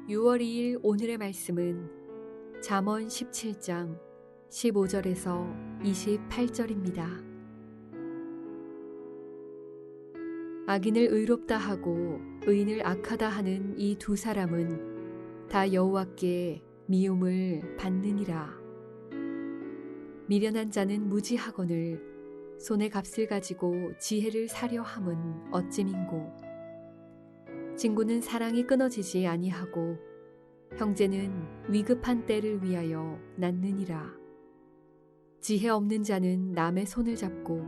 6월 2일 오늘의 말씀은 잠언 17장 15절에서 28절입니다. 악인을 의롭다 하고 의인을 악하다 하는 이 두 사람은 다 여호와께 미움을 받느니라. 미련한 자는 무지하거늘 손의 값을 가지고 지혜를 사려 함은 어찌민고. 친구는 사랑이 끊어지지 아니하고 형제는 위급한 때를 위하여 낳느니라. 지혜 없는 자는 남의 손을 잡고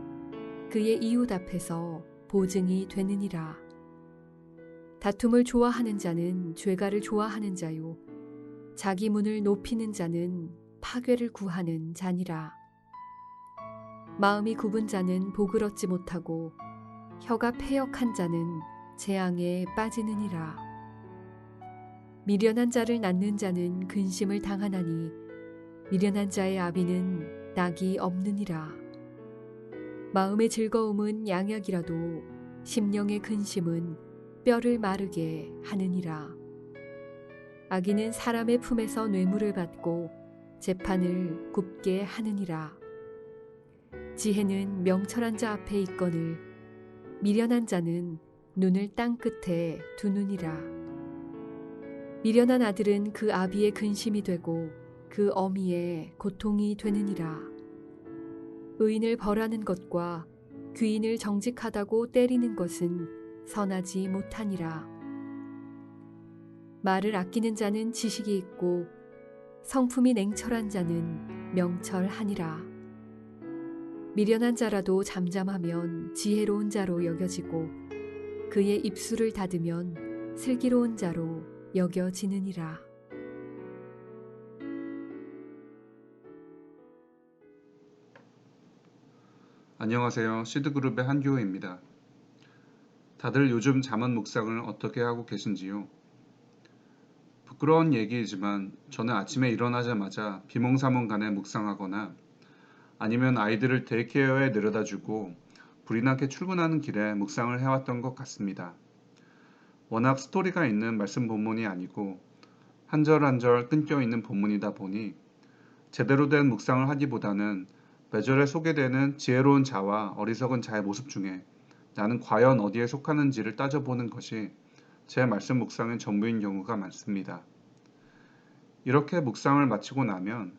그의 이웃 앞에서 보증이 되느니라. 다툼을 좋아하는 자는 죄가를 좋아하는 자요 자기 문을 높이는 자는 파괴를 구하는 자니라. 마음이 굽은 자는 복을 얻지 못하고 혀가 패역한 자는 재앙에 빠지느니라. 미련한 자를 낳는 자는 근심을 당하나니 미련한 자의 아비는 낙이 없느니라. 마음의 즐거움은 양약이라도 심령의 근심은 뼈를 마르게 하느니라. 악인은 사람의 품에서 뇌물을 받고 재판을 굽게 하느니라. 지혜는 명철한 자 앞에 있거늘 미련한 자는 눈을 땅 끝에 두느니라. 미련한 아들은 그 아비의 근심이 되고 그 어미의 고통이 되느니라. 의인을 벌하는 것과 귀인을 정직하다고 때리는 것은 선하지 못하니라. 말을 아끼는 자는 지식이 있고 성품이 냉철한 자는 명철하니라. 미련한 자라도 잠잠하면 지혜로운 자로 여겨지고 그의 입술을 닫으면 슬기로운 자로 여겨지느니라. 안녕하세요. 시드그룹의 한교호입니다. 다들 요즘 잠언 묵상을 어떻게 하고 계신지요? 부끄러운 얘기이지만 저는 아침에 일어나자마자 비몽사몽간에 묵상하거나 아니면 아이들을 데이케어에 내려다주고 불이 나게 출근하는 길에 묵상을 해왔던 것 같습니다. 워낙 스토리가 있는 말씀 본문이 아니고 한 절 한 절 끊겨 있는 본문이다 보니 제대로 된 묵상을 하기보다는 매절에 소개되는 지혜로운 자와 어리석은 자의 모습 중에 나는 과연 어디에 속하는지를 따져보는 것이 제 말씀 묵상의 전부인 경우가 많습니다. 이렇게 묵상을 마치고 나면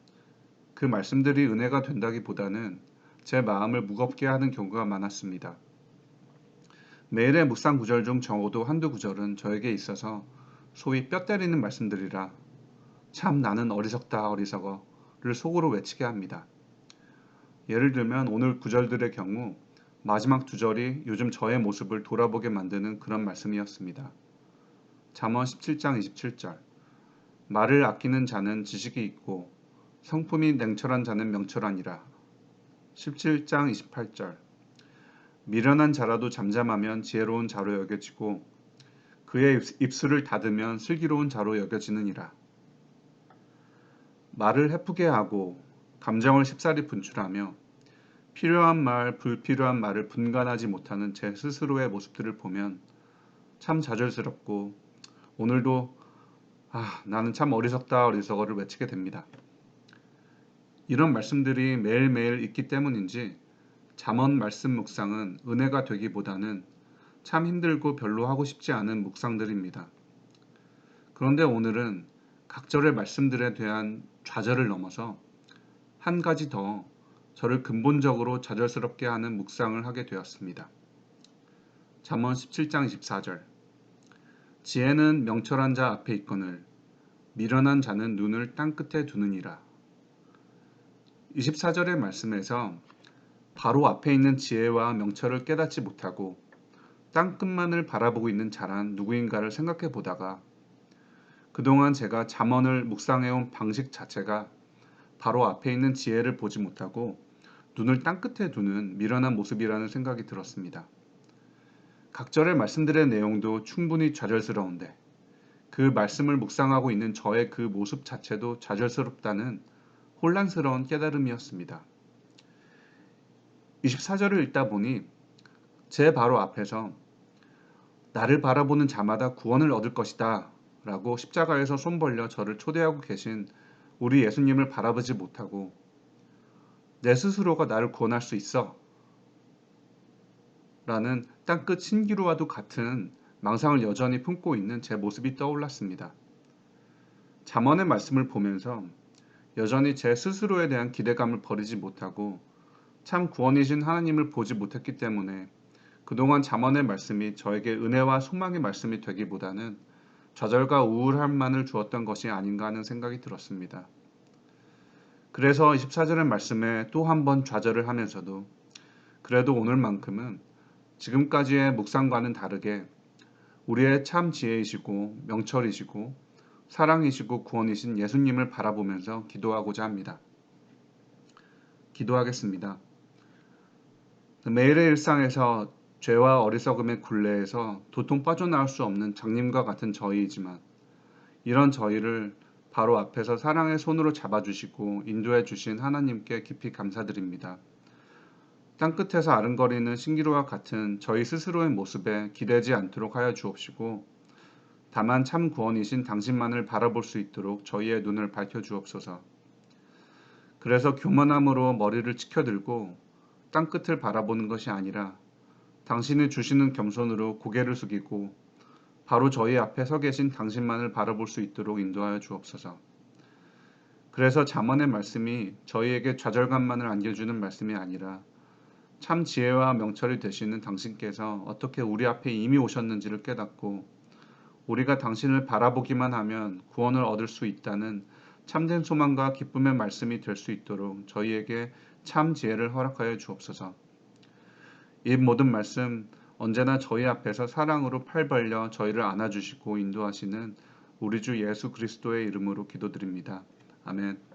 그 말씀들이 은혜가 된다기보다는 제 마음을 무겁게 하는 경우가 많았습니다. 매일의 묵상 구절 중 적어도 한두 구절은 저에게 있어서 소위 뼈 때리는 말씀들이라 참 나는 어리석다 어리석어를 속으로 외치게 합니다. 예를 들면 오늘 구절들의 경우 마지막 두 절이 요즘 저의 모습을 돌아보게 만드는 그런 말씀이었습니다. 잠언 17장 27절 말을 아끼는 자는 지식이 있고 성품이 냉철한 자는 명철하니라. 17장 28절 미련한 자라도 잠잠하면 지혜로운 자로 여겨지고 그의 입술을 닫으면 슬기로운 자로 여겨지느니라. 말을 해프게 하고 감정을 쉽사리 분출하며 필요한 말, 불필요한 말을 분간하지 못하는 제 스스로의 모습들을 보면 참 좌절스럽고 오늘도 나는 참 어리석다 어리석어를 외치게 됩니다. 이런 말씀들이 매일매일 있기 때문인지 잠언 말씀 묵상은 은혜가 되기보다는 참 힘들고 별로 하고 싶지 않은 묵상들입니다. 그런데 오늘은 각절의 말씀들에 대한 좌절을 넘어서 한 가지 더 저를 근본적으로 좌절스럽게 하는 묵상을 하게 되었습니다. 잠언 17장 24절 지혜는 명철한 자 앞에 있거늘 미련한 자는 눈을 땅끝에 두느니라. 24절의 말씀에서 바로 앞에 있는 지혜와 명철을 깨닫지 못하고 땅끝만을 바라보고 있는 자란 누구인가를 생각해 보다가 그동안 제가 잠언을 묵상해온 방식 자체가 바로 앞에 있는 지혜를 보지 못하고 눈을 땅끝에 두는 미련한 모습이라는 생각이 들었습니다. 각절의 말씀들의 내용도 충분히 좌절스러운데 그 말씀을 묵상하고 있는 저의 그 모습 자체도 좌절스럽다는 혼란스러운 깨달음이었습니다. 24절을 읽다 보니 제 바로 앞에서 나를 바라보는 자마다 구원을 얻을 것이다 라고 십자가에서 손 벌려 저를 초대하고 계신 우리 예수님을 바라보지 못하고 내 스스로가 나를 구원할 수 있어 라는 땅끝 신기루와도 같은 망상을 여전히 품고 있는 제 모습이 떠올랐습니다. 잠언의 말씀을 보면서 여전히 제 스스로에 대한 기대감을 버리지 못하고 참 구원이신 하나님을 보지 못했기 때문에 그동안 잠언의 말씀이 저에게 은혜와 소망의 말씀이 되기보다는 좌절과 우울함만을 주었던 것이 아닌가 하는 생각이 들었습니다. 그래서 24절의 말씀에 또 한 번 좌절을 하면서도 그래도 오늘만큼은 지금까지의 묵상과는 다르게 우리의 참 지혜이시고 명철이시고 사랑이시고 구원이신 예수님을 바라보면서 기도하고자 합니다. 기도하겠습니다. 매일의 일상에서 죄와 어리석음의 굴레에서 도통 빠져나올 수 없는 장님과 같은 저희이지만 이런 저희를 바로 앞에서 사랑의 손으로 잡아주시고 인도해 주신 하나님께 깊이 감사드립니다. 땅끝에서 아른거리는 신기루와 같은 저희 스스로의 모습에 기대지 않도록 하여 주옵시고 다만 참 구원이신 당신만을 바라볼 수 있도록 저희의 눈을 밝혀 주옵소서. 그래서 교만함으로 머리를 치켜들고 땅끝을 바라보는 것이 아니라 당신이 주시는 겸손으로 고개를 숙이고 바로 저희 앞에 서 계신 당신만을 바라볼 수 있도록 인도하여 주옵소서. 그래서 잠언의 말씀이 저희에게 좌절감만을 안겨주는 말씀이 아니라 참 지혜와 명철이 되시는 당신께서 어떻게 우리 앞에 이미 오셨는지를 깨닫고 우리가 당신을 바라보기만 하면 구원을 얻을 수 있다는 참된 소망과 기쁨의 말씀이 될 수 있도록 저희에게 참 지혜를 허락하여 주옵소서. 이 모든 말씀 언제나 저희 앞에서 사랑으로 팔 벌려 저희를 안아주시고 인도하시는 우리 주 예수 그리스도의 이름으로 기도드립니다. 아멘.